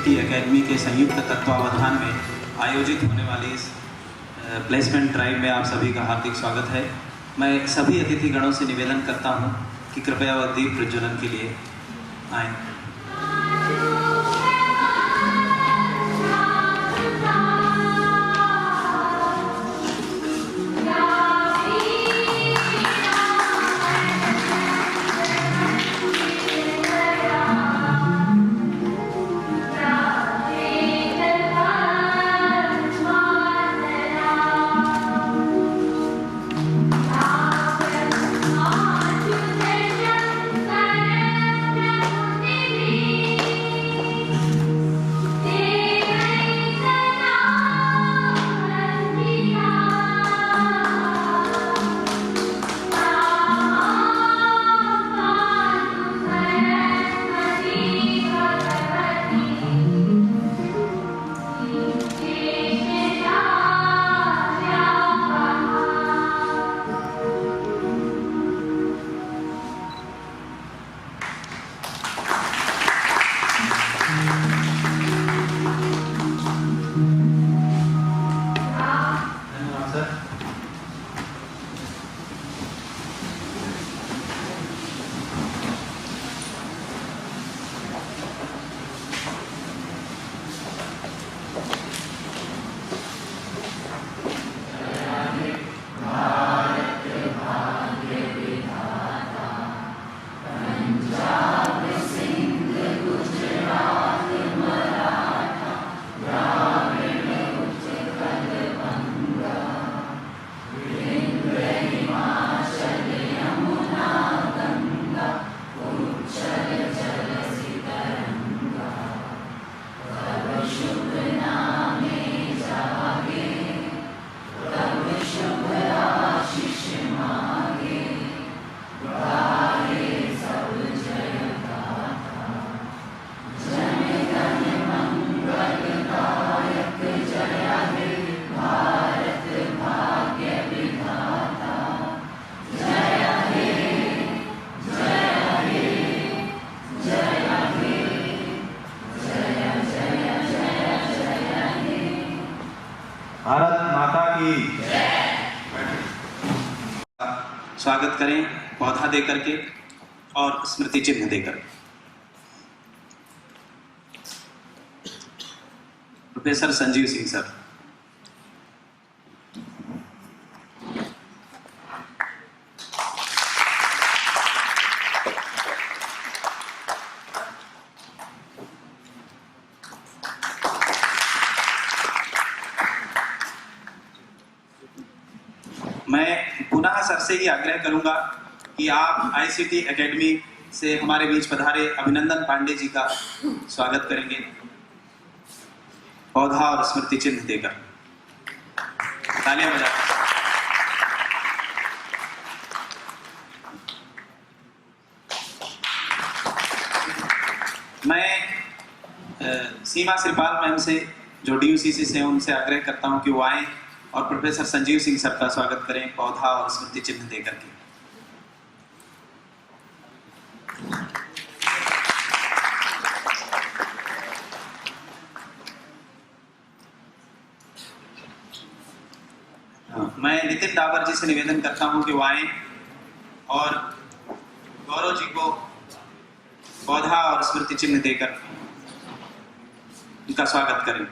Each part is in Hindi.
आईसीटी एकेडमी के संयुक्त तत्वावधान में आयोजित होने वाली इस प्लेसमेंट ड्राइव में आप सभी का हार्दिक स्वागत है। मैं सभी अतिथिगणों से निवेदन करता हूं कि कृपया वह दीप प्रज्वलन के लिए आएँ। भारत माता की स्वागत करें पौधा देकर के और स्मृति चिन्ह देकर। Professor Sanjeev Singh sir. मैं पुनः सर से ही आग्रह करूंगा कि आप आईसीटी एकेडमी से हमारे बीच पधारे अभिनंदन पांडे जी का स्वागत करेंगे पौधा और स्मृति चिन्ह देकर। तालियां बजाकर। मैं सीमा श्रीपाल मैम से जो डीयूसीसी से उनसे आग्रह करता हूं कि वो आए और प्रोफेसर संजीव सिंह सर का स्वागत करें पौधा और स्मृति चिन्ह देकर के। मैं नितिन डाबर जी से निवेदन करता हूं कि वो आए और गौरव जी को पौधा और स्मृति चिन्ह देकर उनका स्वागत करें।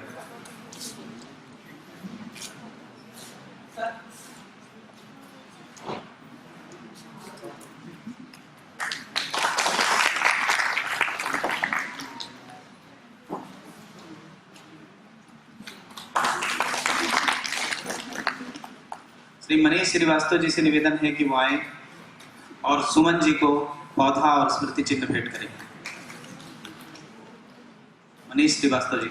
श्री मनीष श्रीवास्तव जी से निवेदन है कि वो आए और सुमन जी को पौधा और स्मृति चिन्ह भेंट करें। मनीष श्रीवास्तव जी।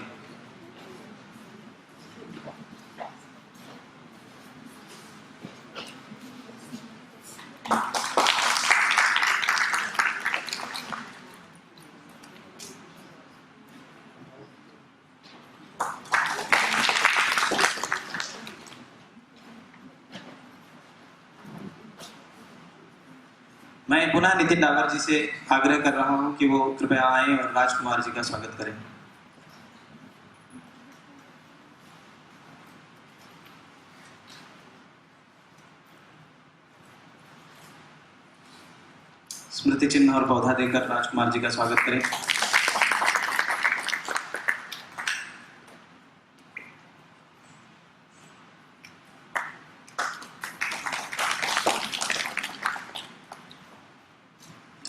मैं पुनः नितिन डावर जी से आग्रह कर रहा हूं कि वो कृपया आएं और राजकुमार जी का स्वागत करें। स्मृति चिन्ह और पौधा देकर राजकुमार जी का स्वागत करें।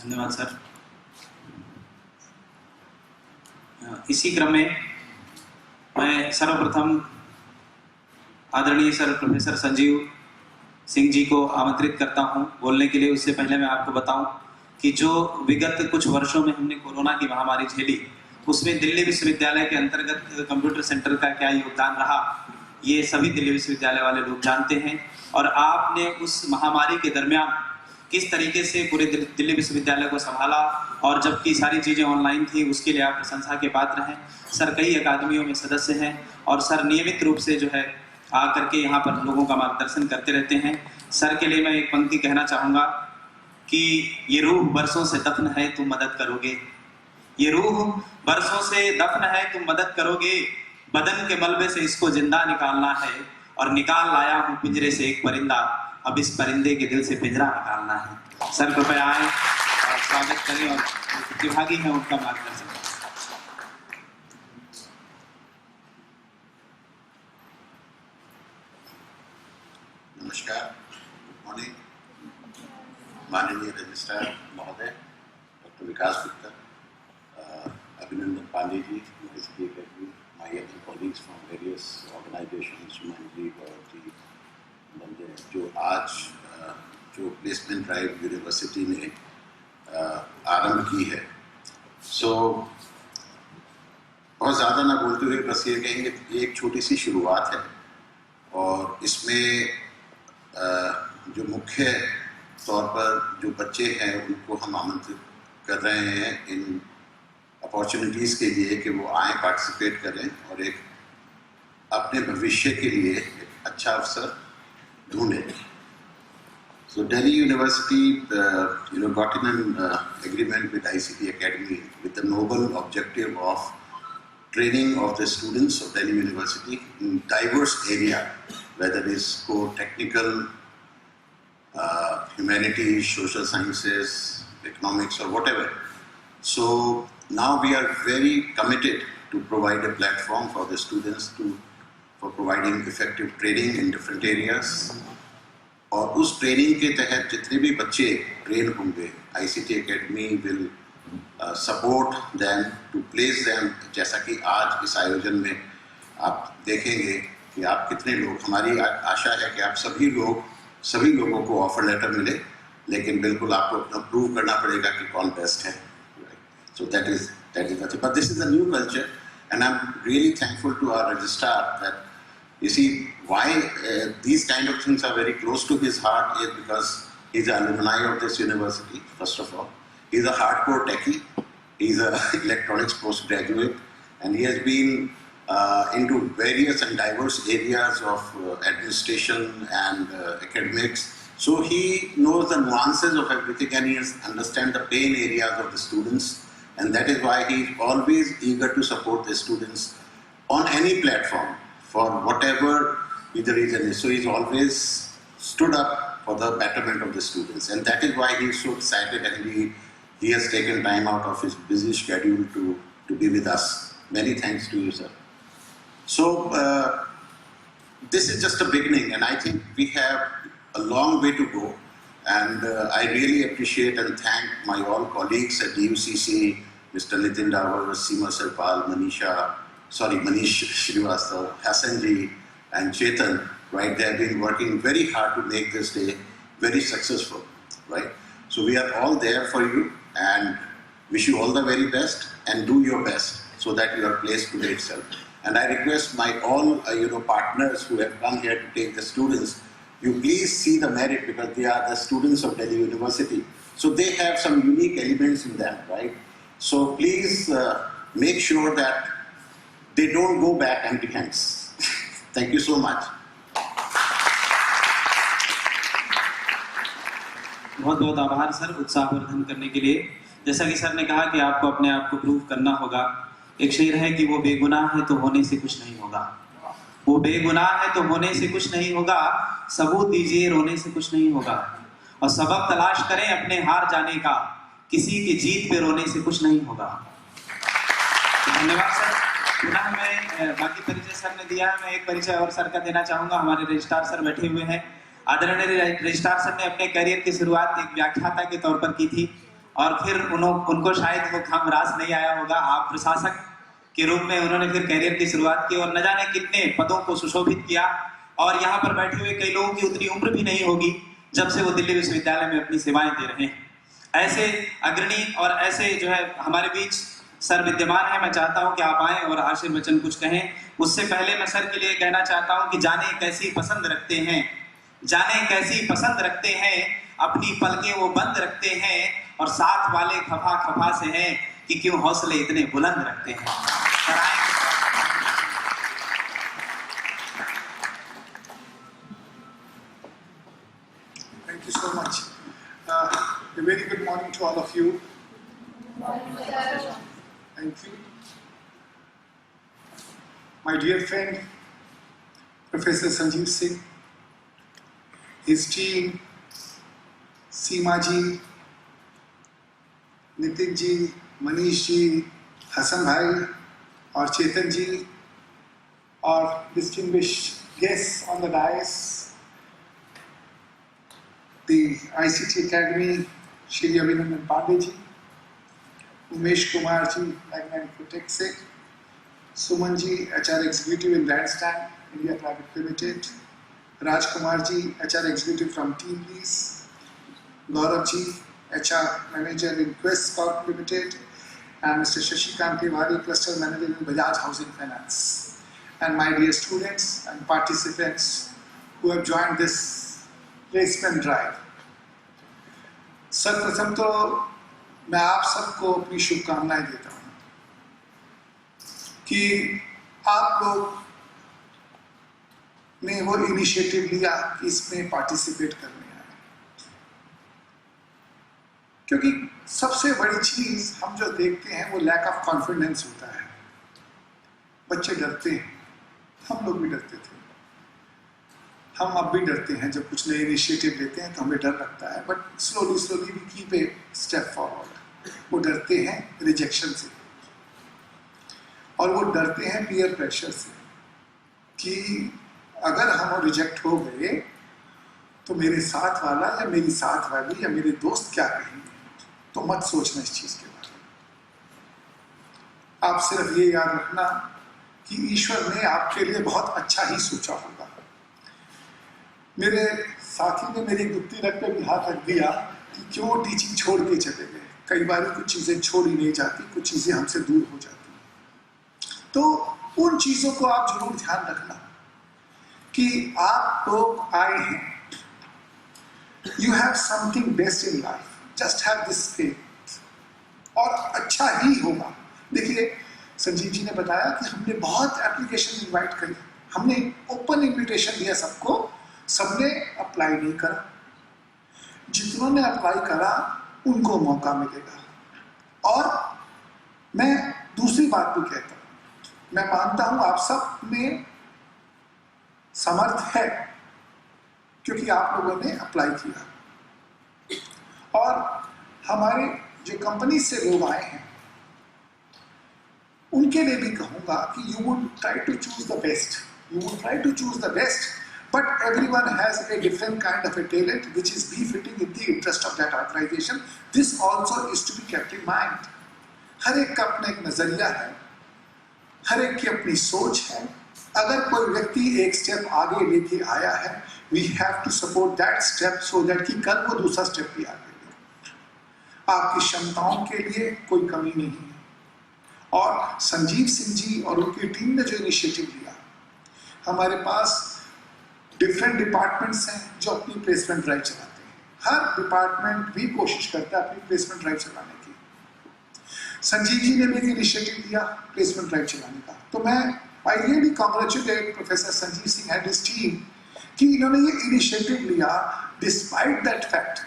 धन्यवाद सर। इसी क्रम में मैं सर्वप्रथम आदरणीय सर प्रोफेसर संजीव सिंह जी को आमंत्रित करता हूं बोलने के लिए। उससे पहले मैं आपको बताऊं कि जो विगत कुछ वर्षों में हमने कोरोना की महामारी झेली, उसमें दिल्ली विश्वविद्यालय के अंतर्गत कंप्यूटर सेंटर का क्या योगदान रहा, ये सभी दिल्ली विश्वविद्यालय वाले लोग जानते हैं। और आपने उस महामारी के दरमियान किस तरीके से पूरे दिल्ली विश्वविद्यालय को संभाला, और जबकि सारी चीज़ें ऑनलाइन थी, उसके लिए आप प्रशंसा के पात्र हैं। सर कई अकादमियों में सदस्य हैं और सर नियमित रूप से जो है आकर के यहाँ पर लोगों का मार्गदर्शन करते रहते हैं। सर के लिए मैं एक पंक्ति कहना चाहूँगा कि ये रूह बरसों से दफन है, तुम मदद करोगे। ये रूह बरसों से दफन है, तुम मदद करोगे। बदन के मलबे से इसको जिंदा निकालना है, और निकाल लाया हूँ पिंजरे से एक परिंदा, अब इस परिंदे के दिल से पिंजरा निकालना है। सर कृपया आए और स्वागत करें और प्रतिभागी हैं उनका मार्गदर्शन। नमस्कार, गुड मॉर्निंग। माननीय रजिस्ट्रार महोदय doctor Vikas Gupta, Abhinandan Pande ji, university academy, my other colleagues from various organisations, Suman ji, Gaurav ji, बंदे, जो आज जो प्लेसमेंट ड्राइव यूनिवर्सिटी ने आरंभ की है। सो बहुत ज़्यादा ना बोलते हुए बस ये कहेंगे ये एक छोटी सी शुरुआत है, और इसमें जो मुख्य तौर पर जो बच्चे हैं उनको हम आमंत्रित कर रहे हैं इन अपॉर्चुनिटीज़ के लिए कि वो आएँ, पार्टिसिपेट करें और एक अपने भविष्य के लिए एक अच्छा अवसर ढूंढें। So Delhi University, got in an agreement with ICT Academy with the noble objective of training of the students of Delhi University in diverse area, whether it is core technical, humanities, social sciences, economics, or whatever. So now we are very committed to provide a platform for the students for providing effective training in different areas. और उस ट्रेनिंग के तहत जितने भी बच्चे ट्रेन होंगे, ICT Academy will support them to place them। जैसा कि आज इस आयोजन में आप देखेंगे कि आप कितने लोग, हमारी आशा है कि आप सभी लोगों को ऑफर लेटर मिले, लेकिन बिल्कुल आपको अपना प्रूव करना पड़ेगा कि कौन बेस्ट है। So that is the, but this is a new culture, and I'm really thankful to our registrar that, you see, why these kind of things are very close to his heart is because he's an alumni of this university, first of all. He's a hardcore techie. He's an electronics postgraduate, and he has been into various and diverse areas of administration and academics. So he knows the nuances of everything, and he understands the pain areas of the students, and that is why he is always eager to support the students on any platform, for whatever the reason is. So he's always stood up for the betterment of the students, and that is why he's so excited, and he has taken time out of his busy schedule to be with us. Many thanks to you, sir. So this is just a beginning, and I think we have a long way to go, and I really appreciate and thank my all colleagues at DUCC, Mr. Nitin Dawar, Seema Sarpal, Manish Srivastava, Hassan ji, and Chetan, right? They have been working very hard to make this day very successful, right? So we are all there for you, and wish you all the very best, and do your best so that your place today itself. And I request my all partners who have come here to take the students, you please see the merit, because they are the students of Delhi University. So they have some unique elements in them, right? So please make sure that they don't go back empty hands. Thank you so much. बहुत बहुत आभार सर उत्साहवर्धन करने के लिए। जैसा कि सर ने कहा कि आपको अपने आप को प्रूव करना होगा। एक शेर है कि वो बेगुनाह है तो होने से कुछ नहीं होगा, वो बेगुनाह है तो होने से कुछ नहीं होगा, सबूत दीजिए रोने से कुछ नहीं होगा, और सबक तलाश करें अपने हार जाने का, किसी की जीत पे रोने से कुछ नहीं होगा। धन्यवाद सर। पुनः मैं बाकी परिचय सर ने दिया है, मैं एक परिचय और सर का देना चाहूंगा। हमारे रजिस्ट्रार सर बैठे हुए हैं। आदरणीय रजिस्ट्रार सर ने अपने करियर की शुरुआत एक व्याख्याता के तौर पर की थी और फिर उनको शायद वो काम रास नहीं आया होगा। आप प्रशासक के रूप में उन्होंने फिर करियर की शुरुआत की और न जाने कितने पदों को सुशोभित किया। और यहाँ पर बैठे हुए कई लोगों की उतनी उम्र भी नहीं होगी जब से वो दिल्ली विश्वविद्यालय में अपनी सेवाएं दे रहे हैं। ऐसे अग्रणी और ऐसे जो है हमारे बीच सर विद्यमान है। मैं चाहता हूं कि आप आएं और आशीर्वचन कुछ कहें। उससे पहले मैं सर के लिए कहना चाहता हूं कि जाने कैसी पसंद रखते हैं, जाने कैसी पसंद रखते हैं, अपनी पलकें वो बंद रखते हैं और साथ वाले खफा खफा से हैं कि क्यों हौसले इतने बुलंद रखते हैं। Thank you so much. A very good morning to all of you. Thank you. My dear friend, Professor Sanjeev Singh, his team, Seema ji, Nitin ji, Manish ji, Hassan bhai, और चेतन जी, और distinguished guests on the dais, the ICT Academy, Shri Abhinandan Pandey ji, Umesh Kumar ji, Magnite Protexec, Suman ji, HR Executive in Randstad, India Private Limited, Raj Kumar ji, HR Executive from TeamLease, Gaurav ji, HR Manager in Quest Corp Limited, and Mr. Shashikant Tiwari, Cluster Manager in Bajaj Housing Finance. And my dear students and participants who have joined this placement drive. सर्वप्रथम तो मैं आप सबको अपनी शुभकामनाएं देता हूं कि आप लोग ने वो इनिशिएटिव लिया कि इसमें पार्टिसिपेट करने आए, क्योंकि सबसे बड़ी चीज हम जो देखते हैं वो लैक ऑफ कॉन्फिडेंस होता है। बच्चे डरते हैं, हम लोग भी डरते थे, हम अब भी डरते हैं। जब कुछ नए इनिशिएटिव लेते हैं तो हमें डर लगता है, but slowly we keep a step forward. वो डरते हैं रिजेक्शन से और वो डरते हैं पीयर प्रेशर से कि अगर हम रिजेक्ट हो गए तो मेरे साथ वाला या मेरी साथ वाली या मेरे दोस्त क्या कहेंगे। तो मत सोचना इस चीज के बारे में। आप सिर्फ ये याद रखना कि ईश्वर ने आपके लिए बहुत अच्छा ही सोचा होगा। मेरे साथी ने मेरी गुत्ती रख कर भी हाथ रख दिया कि क्यों टीचिंग छोड़ के चले गए। कई बार कुछ चीजें छोड़ी नहीं जाती, कुछ चीजें हमसे दूर हो जाती। तो उन चीजों को आप जरूर ध्यान रखना कि आप लोग आए हैं। You have something best in life, just have this faith, और अच्छा ही होगा। देखिए, संजीव जी ने बताया कि हमने बहुत एप्लीकेशन इनवाइट करी, हमने ओपन इन्विटेशन दिया सबको, सबने अप्लाई नहीं करा। जितनों ने अप्लाई करा उनको मौका मिलेगा। और मैं दूसरी बात भी कहता हूं, मैं मानता हूं आप सब में समर्थ है क्योंकि आप लोगों ने अप्लाई किया। और हमारे जो कंपनी से लोग आए हैं उनके लिए भी कहूंगा कि you would try to choose the best, you would try to choose the best, but everyone has a different kind of a talent which is befitting in the interest of that organization. This also is to be kept in mind. हर एक का अपना एक नजरिया है, हर एक की अपनी सोच है। अगर कोई व्यक्ति एक स्टेप आगे लेके आया है, we have to support that step so that कि कल वो दूसरा स्टेप भी आगे ले। आपकी क्षमताओं के लिए कोई कमी नहीं है। और संजीव सिंह जी और उनकी टीम ने जो इनिशिएटिव लिया, हमारे पास डिफरेंट डिपार्टमेंट्स हैं जो अपनी प्लेसमेंट ड्राइव चलाते हैं। हर डिपार्टमेंट भी कोशिश करता है अपनी प्लेसमेंट ड्राइव चलाने की। संजीव जी ने भी एक इनिशिएटिव लिया प्लेसमेंट ड्राइव चलाने का। तो मैं I really congratulate professor Sanjeev Singh and his team कि इन्होंने ये इनिशिएटिव लिया डिस्पाइट दैट फैक्ट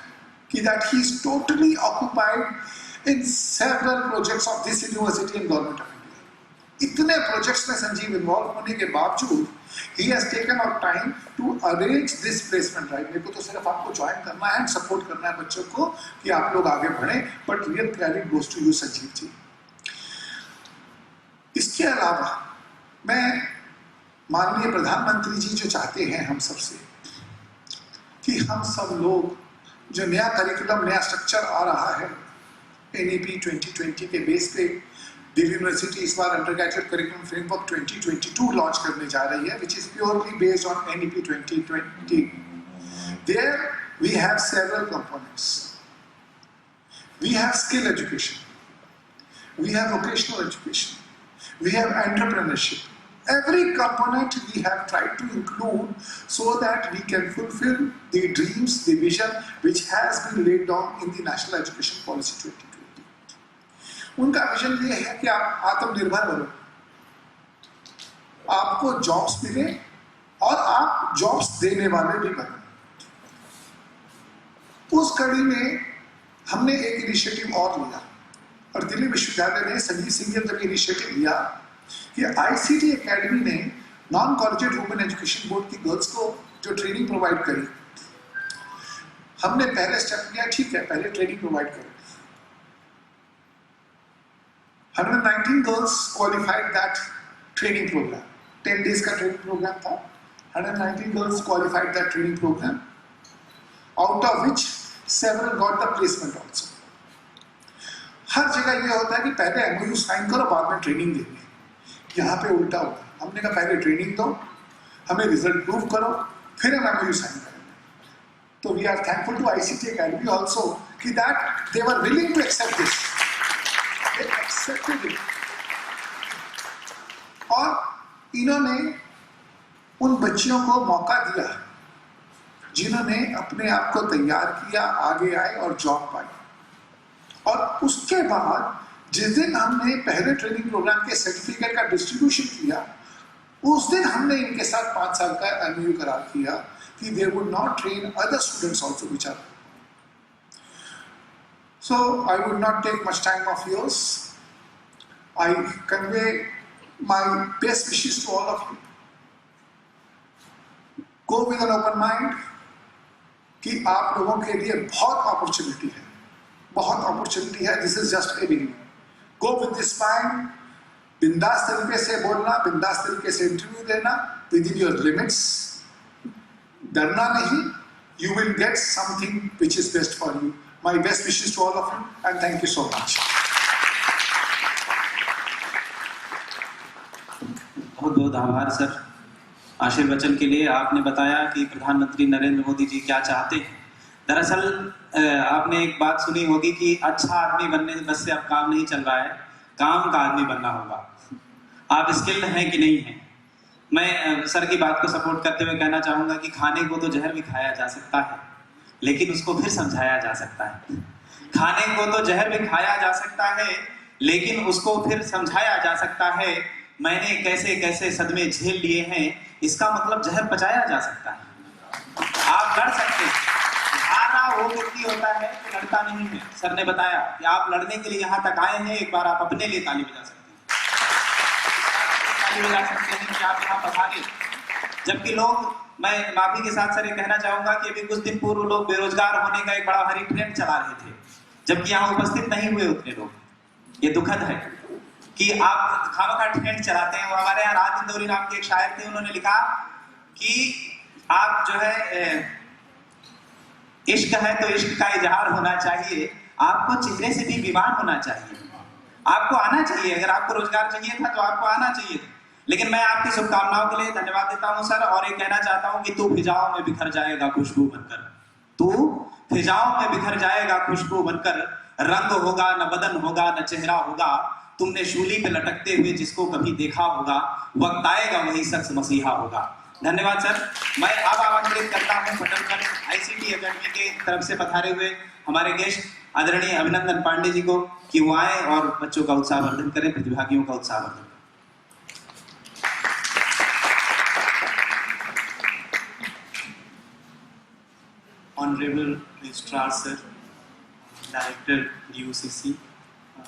कि that he is totally occupied in several projects of this university and government of India. इतने प्रोजेक्ट्स में संजीव इन्वॉल्व होने के बावजूद he has taken out time to arrange this placement drive. मेरे को तो सिर्फ आपको ज्वाइन करना है, सपोर्ट करना है बच्चों को कि आप लोग आगे बढ़ें, but real credit goes to you Sanjeev ji. इसके अलावा मैं माननीय प्रधानमंत्री जी जो चाहते हैं हम सबसे कि हम सब लोग जो नया करिकुलम, नया स्ट्रक्चर आ रहा है NEP 2020 के बेस पे, दिल्ली यूनिवर्सिटी इस बार undergraduate curriculum framework 2022 launch करने जा रही है, which is purely based on NEP 2020. There we have several components. We have skill education, we have vocational education, we have entrepreneurship. Every component we have tried to include so that we can fulfill the dreams, the vision which has been laid down in the National Education Policy 2020. उनका विजन ये है कि आप आत्मनिर्भर बनो, आपको जॉब्स मिले और आप जॉब्स देने वाले भी बनो। उस कड़ी में हमने एक इनिशिएटिव और लिया और दिल्ली विश्वविद्यालय ने संजीव सिंह ने जब इनिशिएटिव लिया कि ICT एकेडमी ने non collegiate women education board की गर्ल्स को जो ट्रेनिंग प्रोवाइड करी, हमने पहले स्टेप लिया, ठीक है पहले ट्रेनिंग प्रोवाइड करो। 119 girls qualified that training program. 10 days का ट्रेनिंग प्रोग्राम था। 119 girls qualified that training program, out of which several got the placement also. हर जगह ये होता है कि पहले MOU साइन करो, बाद में ट्रेनिंग देंगे। यहाँ पे उल्टा होता है, हमने कहा पहले ट्रेनिंग दो, हमें रिजल्ट प्रूव करो, फिर हम MOU साइन करेंगे। तो we are thankful to ICT Academy also कि that they were willing to accept this. They accepted it. और इन्होंने उन बच्चियों को मौका दिया जिन्होंने अपने आप को तैयार किया, आगे आए और जॉब पाई। और उसके बाद जिस दिन हमने पहले ट्रेनिंग प्रोग्राम के सर्टिफिकेट का डिस्ट्रीब्यूशन किया, उस दिन हमने इनके साथ 5 साल का MOU करार किया कि they would not train other students also which are. So I would not take much time of yours. I convey my best wishes to all of you. Go with an open mind कि आप लोगों के लिए बहुत अपॉर्चुनिटी है, बहुत अपॉर्चुनिटी है। This is just a beginning. Go with this mind, बिंदास तरीके से बोलना, बिंदास तरीके से इंटरव्यू देना, विद इन योर लिमिट्स, डरना नहीं। You will get something which is best for you. My best wishes to all of you and thank you so much. बहुत बहुत आभार सर आशीर्वचन के लिए। आपने बताया कि प्रधानमंत्री नरेंद्र मोदी जी क्या चाहते हैं। दरअसल आपने एक बात सुनी होगी कि अच्छा आदमी बनने बस से अब काम नहीं चल रहा है, काम का आदमी बनना होगा। आप स्किल्ड हैं कि नहीं हैं? मैं सर की बात को सपोर्ट करते हुए कहना चाहूँगा कि खाने को तो जहर भी खाया जा सकता है, लेकिन उसको फिर समझाया जा सकता है। खाने को तो जहर भी खाया जा सकता है, लेकिन उसको फिर समझाया जा सकता है। मैंने कैसे कैसे सदमे झेल लिए हैं, इसका मतलब जहर पचाया जा सकता है। आप लड़ सकते हैं। हारा वो व्यक्ति होता है जो लड़ता नहीं है। सर ने बताया कि आप लड़ने के लिए यहाँ तक आए हैं, एक बार आप अपने लिए ताली बजा सकते हैं। ताली बजा सकते हैं कि आप यहाँ पधारे। जबकि लोग, मैं माफी के साथ सर ये कहना चाहूंगा कि अभी कुछ दिन पूर्व लोग बेरोजगार होने का एक बड़ा भारी ट्रेंड चला रहे थे, जबकि यहाँ उपस्थित नहीं हुए उतने लोग। ये दुखद है कि आप खामखा ट्रेंड चलाते हैं। वो हमारे यहाँ रात इंदौरी नाम के एक शायर थे, उन्होंने लिखा कि आप जो है इश्क है तो इश्क का इजहार होना चाहिए, आपको चेहरे से भी बीमार होना चाहिए, आपको आना चाहिए। अगर आपको रोजगार चाहिए था तो आपको आना चाहिए था। लेकिन मैं आपकी शुभकामनाओं के लिए धन्यवाद देता हूं सर, और ये कहना चाहता हूं कि तू फिजाओं में बिखर जाएगा खुशबू बनकर, तू फिजाओं में बिखर जाएगा खुशबू बनकर। रंग होगा न बदन होगा न चेहरा होगा, तुमने शूली पे लटकते हुए जिसको कभी देखा होगा, वक्त आएगा वही शख्स मसीहा होगा। धन्यवाद सर। मैं अब आमंत्रित करता हूं पटलकर ICT एकेडमी के तरफ से पधारे हुए हमारे गेस्ट आदरणीय अभिनंदन पांडे जी को कि वो आए और बच्चों का उत्साहवर्धन करें, प्रतिभागियों का उत्साहवर्धन करें। Honorable Registrar Sir, Director DUCC,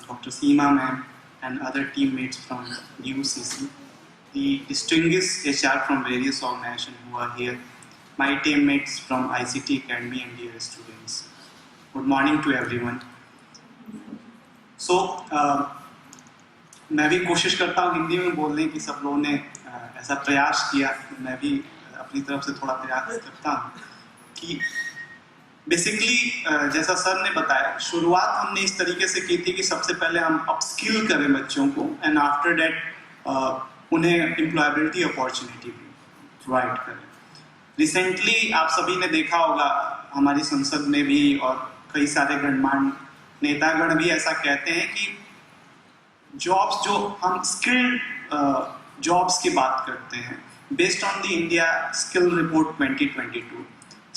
Dr. Seema Ma'am, and other teammates from UCC, the distinguished HR from various organizations who are here, my teammates from ICT Academy and dear students. Good morning to everyone. So, मैं भी कोशिश करता हूँ हिंदी में बोलने की, सब लोगों ने ऐसा प्रयास किया, मैं भी अपनी तरफ से थोड़ा प्रयास करता हूँ कि बेसिकली जैसा सर ने बताया, शुरुआत हमने इस तरीके से की थी कि सबसे पहले हम अपस्किल करें बच्चों को एंड आफ्टर दैट उन्हें एम्प्लॉयबिलिटी अपॉर्चुनिटी प्रोवाइड करें। रिसेंटली आप सभी ने देखा होगा, हमारी संसद में भी और कई सारे गणमान्य नेतागण भी ऐसा कहते हैं कि जॉब्स जो हम स्किल्ड जॉब्स की बात करते हैं, based on the India skill report 2022,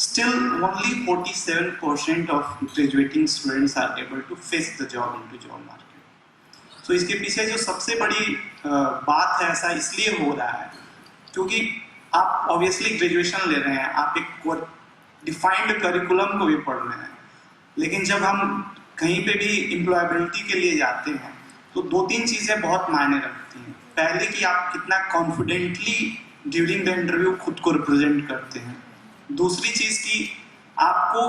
still only 47% of graduating students are able to face the job into job market. So इसके पीछे जो सबसे बड़ी बात है, ऐसा इसलिए हो रहा है क्योंकि आप ऑब्वियसली ग्रेजुएशन ले रहे हैं, आप एक डिफाइंड करिकुलम को भी पढ़ रहे हैं, लेकिन जब हम कहीं पे भी एम्प्लॉयबिलिटी के लिए जाते हैं तो दो तीन चीज़ें बहुत मायने रखती हैं। पहले कि आप कितना कॉन्फिडेंटली ड्यूरिंग द इंटरव्यू खुद को रिप्रेजेंट करते हैं, दूसरी चीज़ कि आपको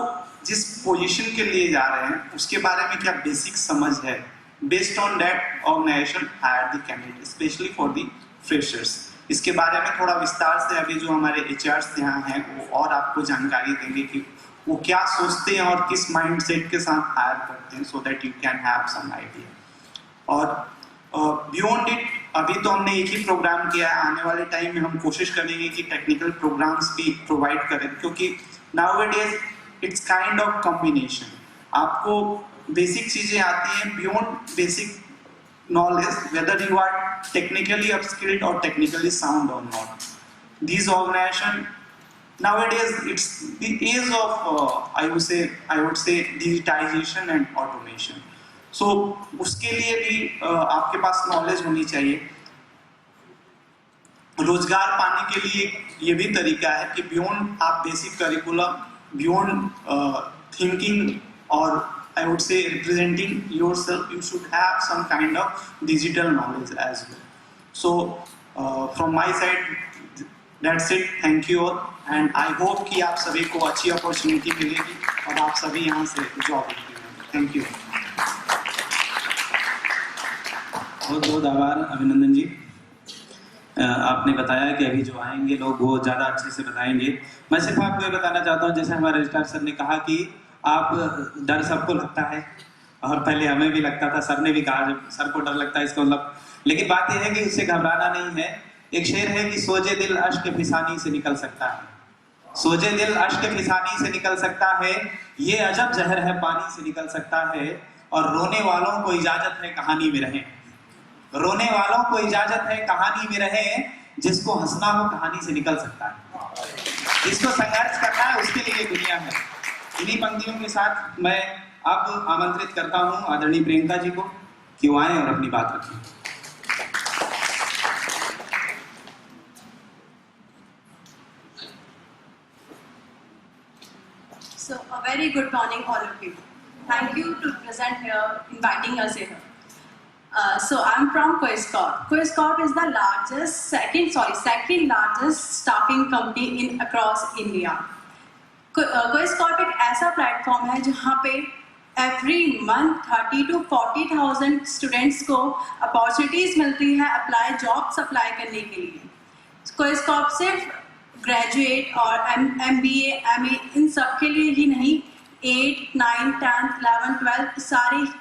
जिस पोजीशन के लिए जा रहे हैं उसके बारे में क्या बेसिक समझ है, based on that organisation hire the candidate, specially for the freshers. इसके बारे में थोड़ा विस्तार से अभी जो हमारे एचआर्स यहाँ हैं वो और आपको जानकारी देंगे कि वो क्या सोचते हैं और किस माइंडसेट के साथ हायर करते हैं, so that you can have some idea. और बियॉन्ड इट, अभी तो हमने एक ही प्रोग्राम किया है, आने वाले टाइम में हम कोशिश करेंगे कि टेक्निकल प्रोग्राम्स भी प्रोवाइड करें, क्योंकि nowadays it's kind of combination. आपको बेसिक चीज़ें आती हैं beyond basic knowledge, whether you are technically upskilled or technically sound or not. These organizations nowadays, it's the age of I would say digitization and automation. So उसके लिए भी आपके पास नॉलेज होनी चाहिए। रोजगार पाने के लिए ये भी तरीका है कि बियॉन्ड आप बेसिक करिकुलम, बियॉन्ड थिंकिंग और I would say representing yourself, you should have some kind of digital knowledge as well. So from my side, that's it. Thank you all, and I hope कि आप सभी को अच्छी अपॉर्चुनिटी मिलेगी और आप सभी यहाँ से जॉब करेंगे। Thank you. बहुत बहुत आभार अभिनंदन जी। आपने बताया कि अभी जो आएंगे लोग वो ज़्यादा अच्छे से बताएंगे। मैं सिर्फ आपको ये बताना चाहता हूँ, जैसे हमारे रजिस्ट्रार सर ने कहा कि आप डर सबको लगता है और पहले हमें भी लगता था, सर ने भी कहा जब सर को डर लगता है इसका मतलब, लेकिन बात यह है कि उससे घबराना नहीं है। एक शेर है कि सोजे दिल अश्क फिसानी से निकल सकता है, सोजे दिल अश्क फिसानी से निकल सकता है, ये अजब जहर है पानी से निकल सकता है, और रोने वालों को इजाजत है कहानी में रहें, रोने वालों को इजाजत है कहानी में रहें, जिसको हंसना हो कहानी से निकल सकता है। इसको संघर्ष करना है, उसके लिए दुनिया है। इन्हीं पंक्तियों के साथ मैं अब आमंत्रित करता हूं आदरणीय प्रियंका जी को कि वो आए और अपनी बात रखें। So a very good morning all of you. Thank you to present here, inviting us here. So I'm from Quess Corp. Quess Corp is the second largest staffing company in across India. Quess Corp एक ऐसा प्लेटफॉर्म है जहाँ पे एवरी मंथ 30 to 40,000 स्टूडेंट्स को अपॉर्चुनिटीज़ मिलती है अप्लाई जॉब्स अप्लाई करने के लिए। Quess Corp सिर्फ ग्रेजुएट और MBA, MA इन सब के लिए ही नहीं, 8, 9, 10, 11, 12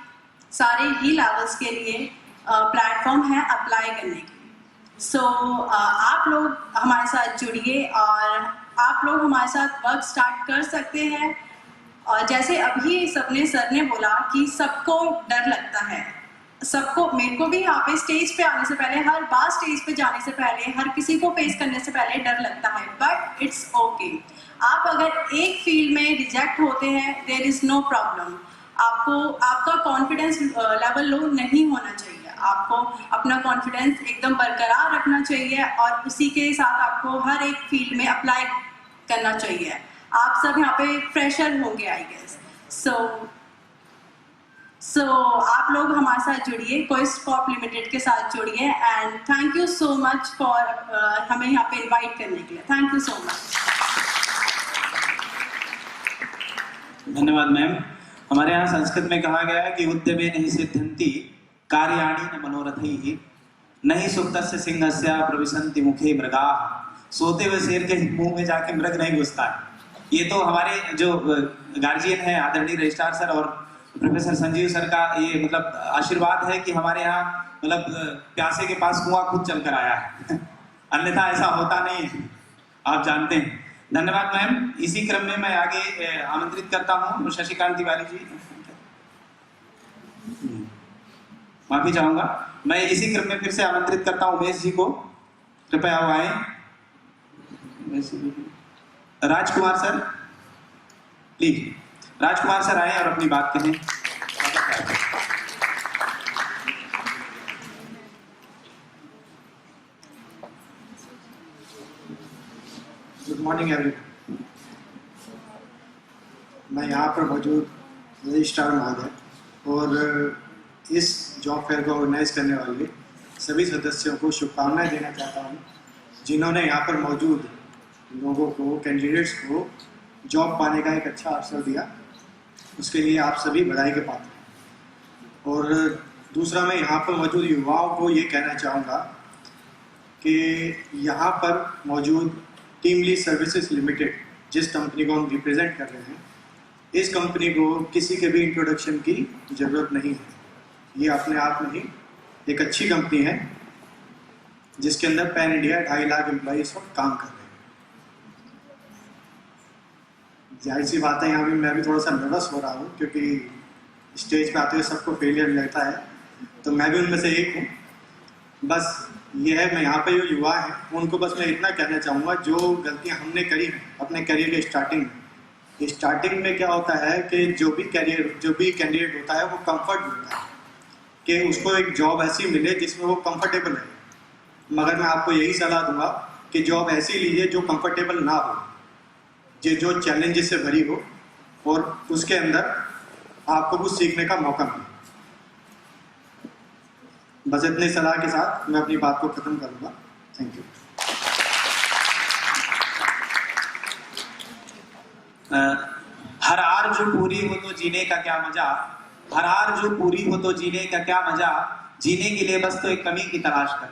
सारे ही लेवल्स के लिए प्लेटफॉर्म है अप्लाई करने के लिए। सो आप लोग हमारे साथ जुड़िए और आप लोग हमारे साथ वर्क स्टार्ट कर सकते हैं। और जैसे अभी सपने सर ने बोला कि सबको डर लगता है, सबको, मेरे को भी यहाँ पे स्टेज पे आने से पहले, हर बार स्टेज पे जाने से पहले, हर किसी को फेस करने से पहले डर लगता है, बट इट्स ओके। आप अगर एक फील्ड में रिजेक्ट होते हैं, देयर इज नो प्रॉब्लम। आपका कॉन्फिडेंस लेवल लो नहीं होना चाहिए, आपको अपना कॉन्फिडेंस एकदम बरकरार रखना चाहिए और उसी के साथ आपको हर एक फील्ड में अप्लाई करना चाहिए। आप सब यहाँ पे फ्रेशर होंगे आई गेस। सो सो आप लोग हमारे साथ जुड़िए, क्वेस्ट कॉर्प लिमिटेड के साथ जुड़िए, and thank you so much for हमें यहाँ पे इनवाइट करने के लिए। Thank you so much. धन्यवाद मैम। हमारे यहाँ संस्कृत में कहा गया है कि उद्यमे नहीं सिद्धंति कार्याणि न मनोरथैः नहीं सुप्तस्य सिंहस्य प्रविशन्ति मुखे मृगाः। सोते हुए शेर के मुंह में जाके मृग नहीं घुसता है। ये तो हमारे जो गार्जियन है आदरणीय रजिस्ट्रार सर और प्रोफेसर संजीव सर का ये मतलब आशीर्वाद है कि हमारे यहाँ मतलब प्यासे के पास कुआं खुद चल कर आया है। अन्यथा ऐसा होता नहीं है, आप जानते हैं। धन्यवाद मैम। इसी क्रम में मैं आगे आमंत्रित करता हूँ शशिकांत तिवारी जी। माफी चाहूंगा। मैं इसी क्रम में फिर से आमंत्रित करता हूँ उमेश जी को, कृपया वो आए। राजकुमार सर प्लीज, राजकुमार सर आए और अपनी बात कहें। Good morning everyone. मैं यहाँ पर मौजूद रजिस्ट्रार महोदय और इस जॉब फेयर को ऑर्गेनाइज करने वाले सभी सदस्यों को शुभकामनाएं देना चाहता हूँ, जिन्होंने यहाँ पर मौजूद लोगों को, कैंडिडेट्स को जॉब पाने का एक अच्छा अवसर दिया। उसके लिए आप सभी बधाई के पात्र हैं। और दूसरा, मैं यहाँ पर मौजूद युवाओं को ये कहना चाहूँगा कि यहाँ पर मौजूद टीम लीज सर्विसेज लिमिटेड, जिस कंपनी को हम रिप्रेजेंट कर रहे हैं, इस कंपनी को किसी के भी इंट्रोडक्शन की ज़रूरत नहीं है। ये अपने आप में ही एक अच्छी कंपनी है जिसके अंदर पैन इंडिया 2.5 लाख एम्प्लॉइज काम कर रहे हैं। जाहिर सी बात है, यहाँ भी मैं भी थोड़ा सा नर्वस हो रहा हूँ क्योंकि स्टेज पे आते हुए सबको फेलियर लगता है, तो मैं भी उनमें से एक हूँ। बस ये है, मैं यहाँ पे जो युवा हैं उनको बस मैं इतना कहना चाहूँगा, जो गलतियाँ हमने करी हैं अपने करियर के स्टार्टिंग में क्या होता है कि जो भी कैंडिडेट होता है वो कंफर्ट होता है कि उसको एक जॉब ऐसी मिले जिसमें वो कंफर्टेबल है। मगर मैं आपको यही सलाह दूंगा कि जॉब ऐसी लीजिए जो कंफर्टेबल ना हो, जो चैलेंजेस से भरी हो और उसके अंदर आपको कुछ सीखने का मौका मिले। बस इतनी सलाह के साथ मैं अपनी बात को खत्म करूंगा। Thank you. हर आर जो पूरी हो तो जीने का क्या मजा, हर आर जो पूरी हो तो जीने का क्या मजा, जीने के लिए बस तो एक कमी की तलाश कर।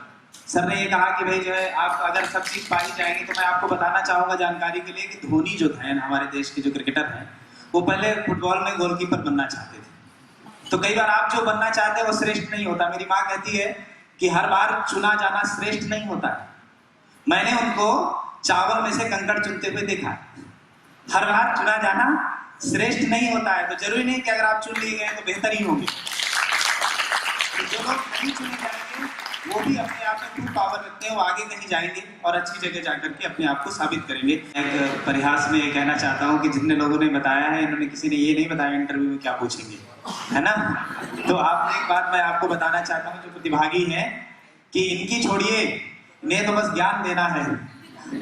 सर ने ये कहा कि भाई जो है आप अगर सब चीज पा ही जाएंगे, तो मैं आपको बताना चाहूंगा जानकारी के लिए कि धोनी जो थे हमारे देश के जो क्रिकेटर हैं, वो पहले फुटबॉल में गोलकीपर बनना चाहते थे। तो कई बार आप जो बनना चाहते हैं वो श्रेष्ठ नहीं होता। मेरी माँ कहती है कि हर बार चुना जाना श्रेष्ठ नहीं होता है। मैंने उनको चावल में से कंकड़ चुनते हुए देखा। हर बार चुना जाना श्रेष्ठ नहीं होता है, तो जरूरी नहीं कि अगर आप चुन लिए गए तो बेहतर ही होंगे। तो जो लोग नहीं चुने जाएंगे वो भी अपने आप में खूब पावर रखते हैं, वो आगे कहीं जाएंगे और अच्छी जगह जाकर के अपने आप को साबित करेंगे। एक परिहास में ये कहना चाहता हूँ कि जितने लोगों ने बताया है, इन्होंने किसी ने ये नहीं बताया इंटरव्यू में क्या पूछेंगे, है ना। तो आपने एक बात मैं आपको बताना चाहता हूँ, जो प्रतिभागी हैं, कि इनकी छोड़िए, इन्हें तो बस ज्ञान देना है।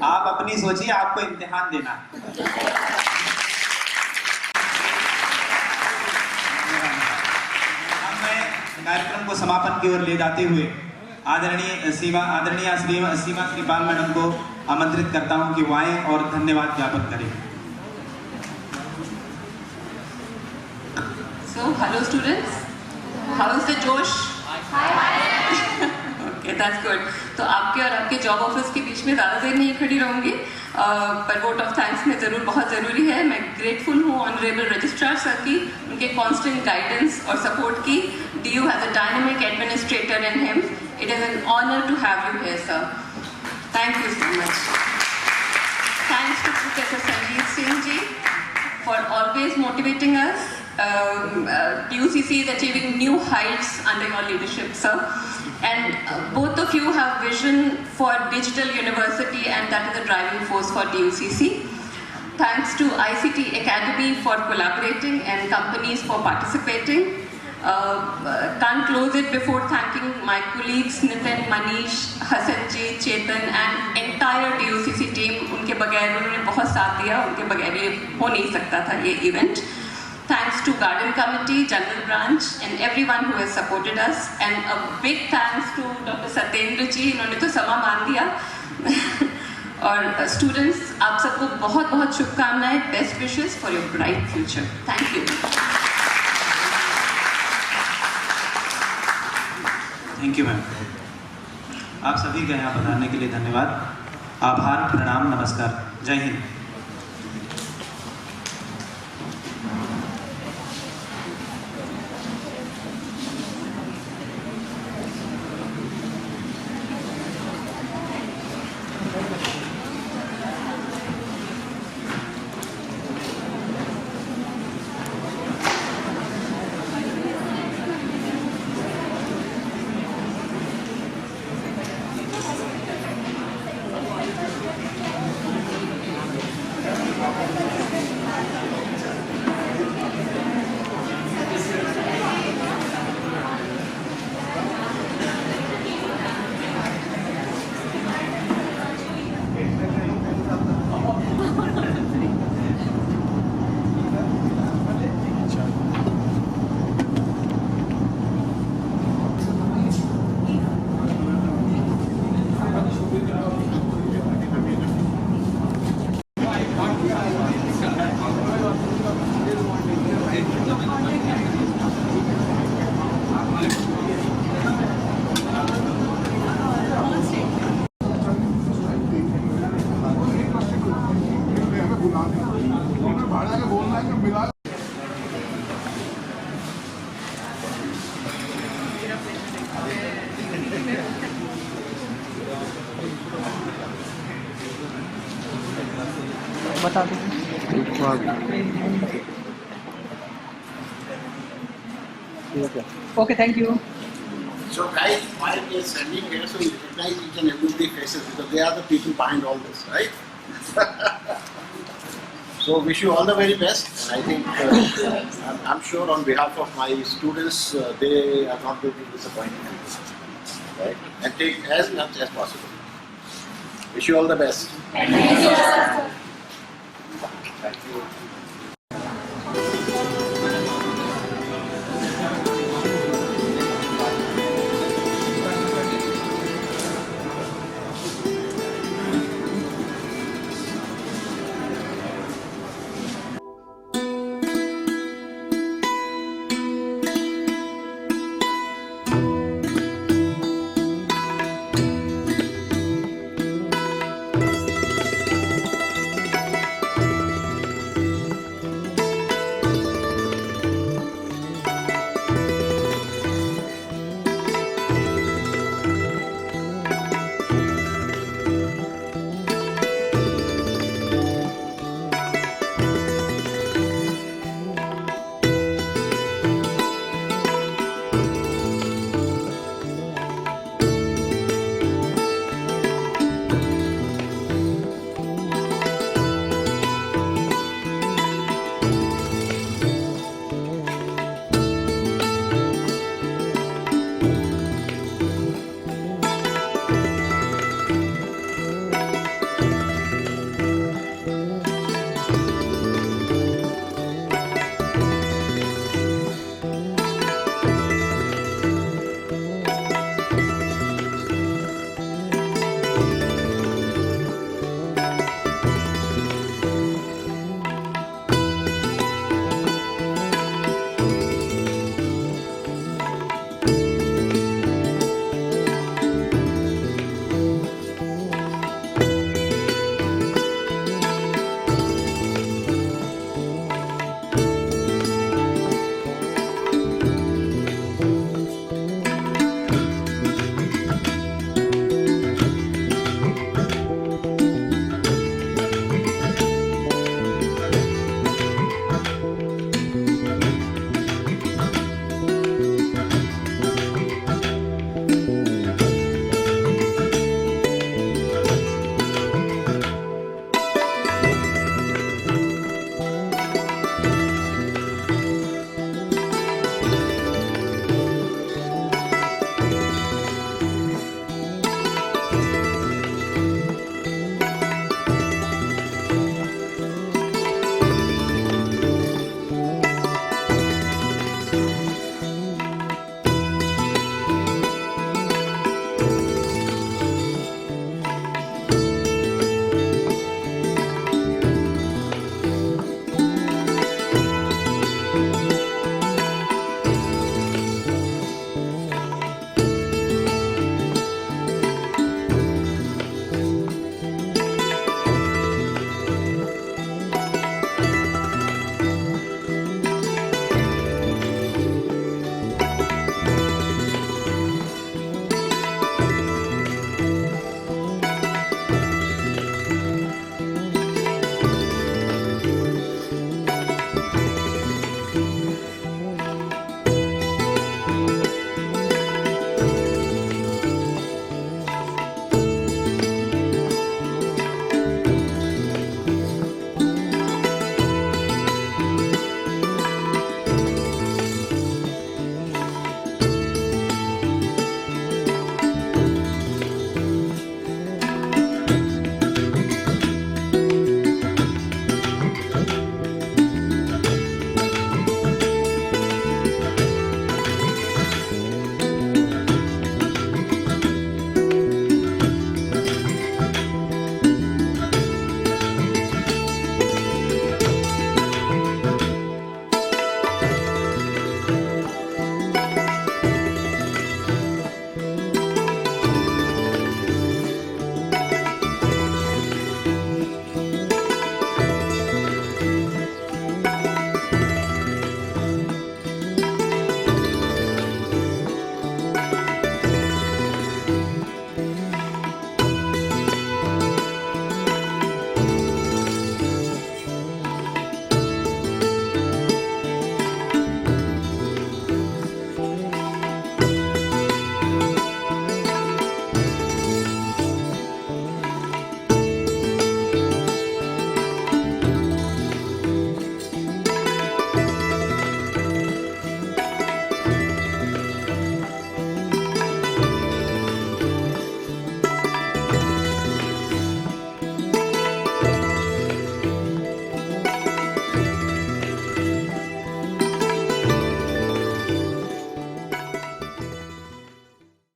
आप अपनी सोचिए, आपको इम्तिहान देना है। कार्यक्रम को समापन की ओर ले जाते हुए आदरणीय सीमा श्रीपाल मैडम को आमंत्रित करता हूं कि वो आए और धन्यवाद ज्ञापन करें। So, hello students. How is the जोश? Okay, that's good. तो आपके और आपके जॉब ऑफिस के बीच में ज़्यादा देर नहीं खड़ी रहूँगी, पर वोट ऑफ थैंक्स में ज़रूर बहुत ज़रूरी है। मैं ग्रेटफुल हूँ ऑनरेबल रजिस्ट्रार सर की, उनके कांस्टेंट गाइडेंस और सपोर्ट की। DU has a dynamic administrator in him. It is an honor to have you here, sir. Thank you so much. Thanks to Professor Sanjeev Singh ji for always motivating us. DUCC is achieving new heights under your leadership, sir. And both of you have vision for digital university, and that is the driving force for DUCC. Thanks to ICT Academy for collaborating and companies for participating. Can't close it before thanking my colleagues Nitin, Manish, Hassan ji, Chetan and entire DUCC team. उनके बगैर उन्होंने बहुत साथ दिया, उनके बगैर ये हो नहीं सकता था ये event. thanks to Garden Committee, Jungle Branch, and everyone who has supported us. And a big thanks to Dr. Satyendra ji, इन्होंने तो समा मान दिया. और students, आप सबको बहुत बहुत शुभकामनाएं. Best wishes for your bright future. Thank you. Thank you ma'am. आप सभी का यहाँ पधारने के लिए धन्यवाद. आभार, प्रणाम, नमस्कार. जय हिंद. बता दीजिए. Okay, thank you. So guys, while we are standing here, so you recognize each and everybody's faces because they are the people behind all this, right? So wish you all the very best. I think I'm sure on behalf of my students, they are not going to be disappointed, right? And take as much as possible. Wish you all the best. Thank you. Thank you.